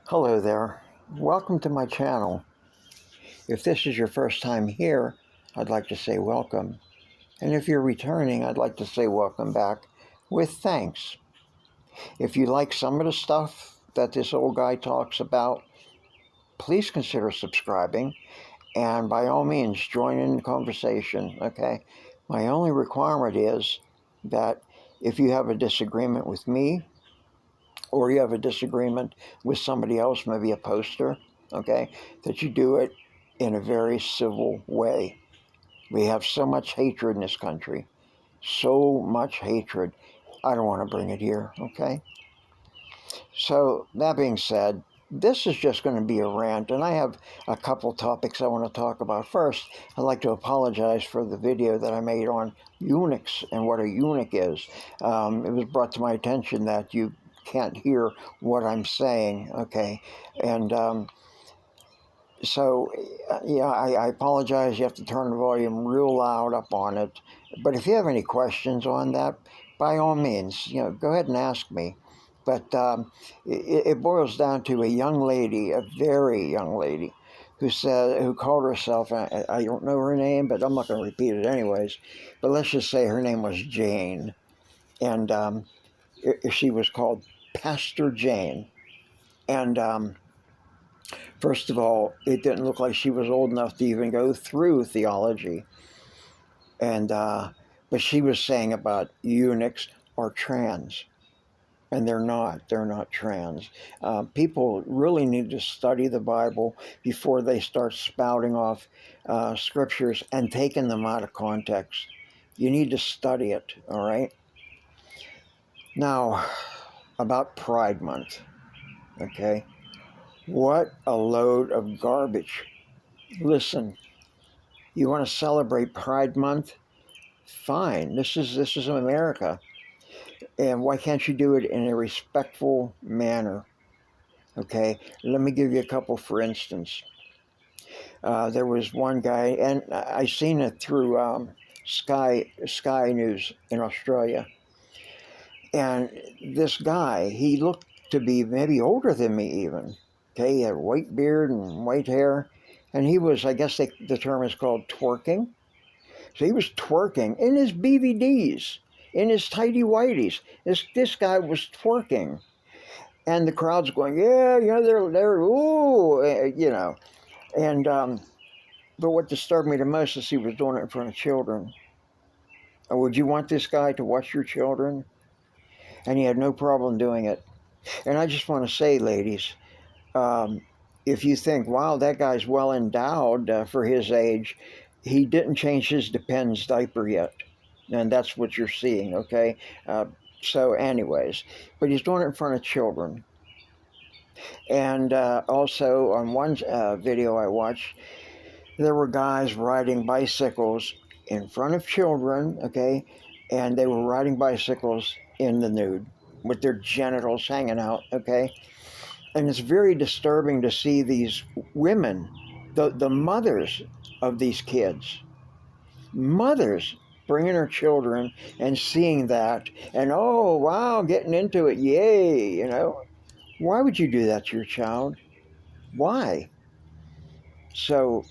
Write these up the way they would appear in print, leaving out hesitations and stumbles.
Hello there. Welcome to my channel. If this is your first time here, I'd like to say welcome. And if you're returning, I'd like to say welcome back with thanks. If you like some of the stuff that this old guy talks about, please consider subscribing and by all means join in the conversation, okay? My only requirement is that if you have a disagreement with me or you have a disagreement with somebody else, maybe a poster, okay, that you do it in a very civil way. We have so much hatred in this country, so much hatred. I don't want to bring it here, okay? So that being said, this is just going to be a rant, and I have a couple topics I want to talk about. First, I'd like to apologize for the video that I made on eunuchs and what a eunuch is. It was brought to my attention that you can't hear what I'm saying, okay? And I apologize. You have to turn the volume real loud up on it. But if you have any questions on that, by all means, go ahead and ask me. But it boils down to a young lady, a very young lady, who called herself, I don't know her name, but I'm not going to repeat it anyways. But let's just say her name was Jane. And she was called Pastor Jane. And first of all, it didn't look like she was old enough to even go through theology. And but she was saying about eunuchs are trans. And they're not trans. People really need to study the Bible before they start spouting off scriptures and taking them out of context. You need to study it, all right? Now, about Pride Month, okay? What a load of garbage. Listen, you want to celebrate Pride Month? Fine, this is America. And why can't you do it in a respectful manner? Okay, let me give you a couple for instance. There was one guy, and I seen it through Sky News in Australia. And this guy, he looked to be maybe older than me even. Okay, he had a white beard and white hair. And he was, I guess the term is called twerking. So he was twerking in his BVDs, in his tighty whities. This guy was twerking. And the crowd's going, yeah, they're ooh, And, but what disturbed me the most is he was doing it in front of children. Would you want this guy to watch your children? And he had no problem doing it. And I just want to say, ladies, if you think, wow, that guy's well endowed for his age, he didn't change his Depends diaper yet. And that's what you're seeing, okay? So anyways, but he's doing it in front of children. And also on one video I watched, there were guys riding bicycles in front of children, okay? And they were riding bicycles in the nude with their genitals hanging out, okay? And it's very disturbing to see these women, the mothers of these kids, mothers bringing her children and seeing that, and oh, wow, getting into it, yay, Why would you do that to your child? Why? So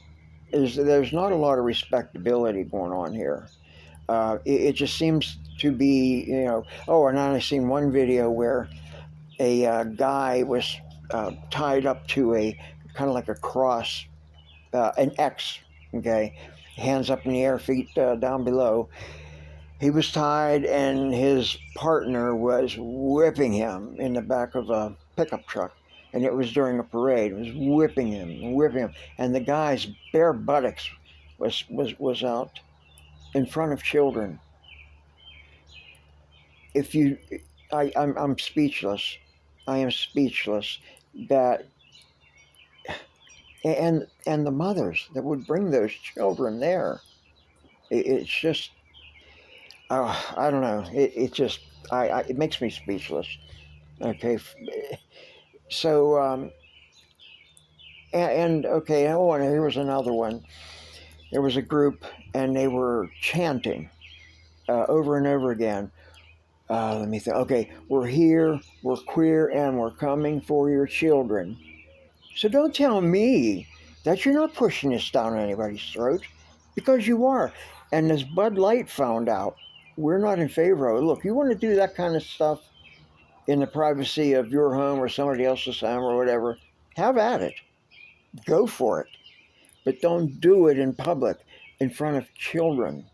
there's not a lot of respectability going on here. It just seems to be, oh, and I seen one video where a guy was tied up to a kind of like a cross, an X, okay, hands up in the air, feet down below. He was tied and his partner was whipping him in the back of a pickup truck. And it was during a parade. It was whipping him. And the guy's bare buttocks was out in front of children. I'm speechless. I am speechless that, and the mothers that would bring those children there. It's just, I don't know. It makes me speechless. Okay. So, and okay, oh, and here was another one. There was a group and they were chanting over and over again, Let me think. Okay, we're here, we're queer, and we're coming for your children. So don't tell me that you're not pushing this down anybody's throat, because you are. And as Bud Light found out, we're not in favor of it. Look, you want to do that kind of stuff in the privacy of your home or somebody else's home or whatever, have at it. Go for it. But don't do it in public in front of children.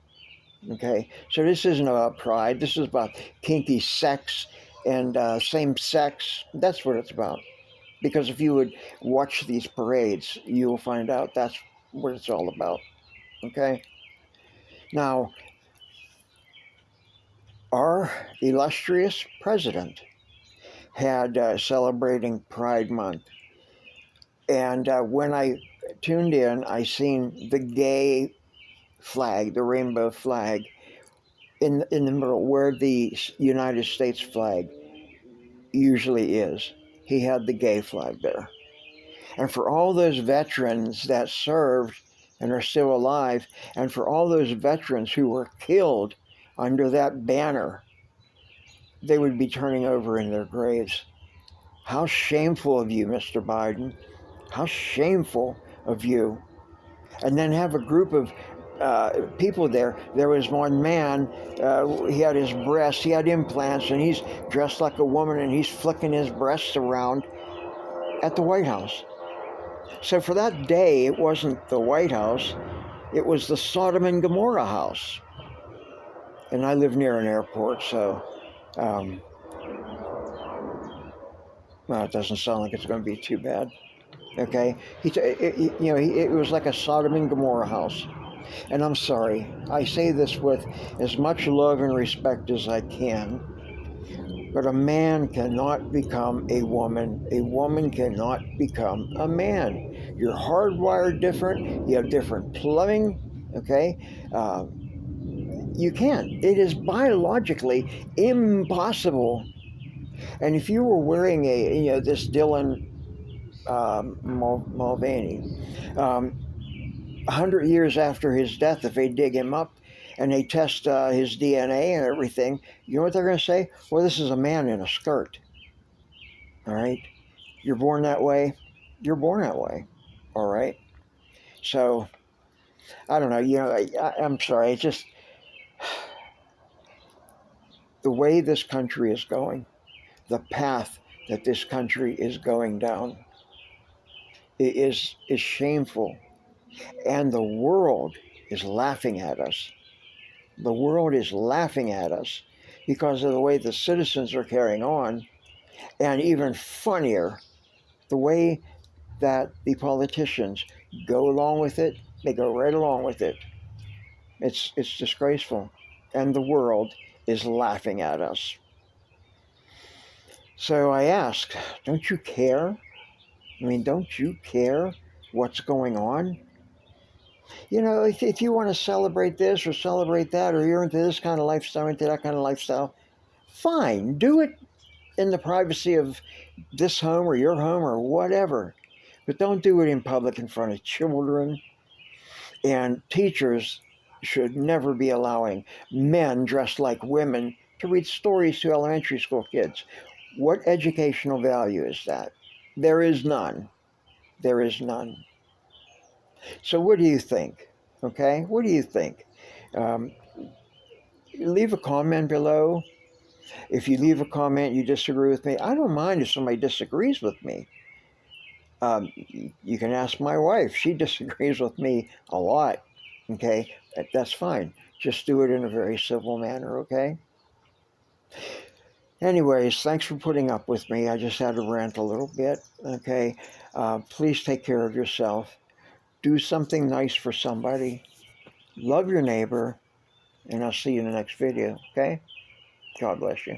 Okay? So this isn't about pride. This is about kinky sex and same sex. That's what it's about. Because if you would watch these parades, you will find out that's what it's all about. Okay? Now, our illustrious president had celebrating Pride Month. And when I tuned in, I seen the gay flag, the rainbow flag, in the middle where the United States flag usually is. He had the gay flag there. And for all those veterans that served and are still alive, and for all those veterans who were killed under that banner, they would be turning over in their graves. How shameful of you, Mr. Biden. How shameful of you. And then have a group of people there. There was one man, he had his breasts, he had implants, and he's dressed like a woman, and he's flicking his breasts around at the White House. So for that day, it wasn't the White House, it was the Sodom and Gomorrah house. And I live near an airport, so well, it doesn't sound like it's going to be too bad. Okay, it was like a Sodom and Gomorrah house. And I'm sorry, I say this with as much love and respect as I can, but a man cannot become a woman cannot become a man. You're hardwired different, you have different plumbing, okay? You can't. It is biologically impossible. And if you were wearing this Dylan Mulvaney, 100 years after his death, if they dig him up and they test his DNA and everything, you know what they're going to say? Well, this is a man in a skirt. All right? You're born that way. You're born that way. All right? So, I don't know. I'm sorry. It's just the way this country is going, the path that this country is going down is shameful. And the world is laughing at us. The world is laughing at us because of the way the citizens are carrying on, and even funnier, the way that the politicians go along with it. They go right along with it. It's disgraceful, and the world is laughing at us. So I ask, don't you care? I mean, don't you care what's going on? You know, if you want to celebrate this or celebrate that, or you're into this kind of lifestyle, into that kind of lifestyle, fine, do it in the privacy of this home or your home or whatever. But don't do it in public in front of children. And teachers should never be allowing men dressed like women to read stories to elementary school kids. What educational value is that? There is none. There is none. So what do you think? Okay, what do you think? Um, Leave a comment below. If you leave a comment, you disagree with me. I don't mind if somebody disagrees with me. You can ask my wife. She disagrees with me a lot. Okay, that's fine. Just do it in a very civil manner, okay? Anyways, thanks for putting up with me. I just had to rant a little bit, okay? Please take care of yourself. Do something nice for somebody. Love your neighbor, and I'll see you in the next video, okay? God bless you.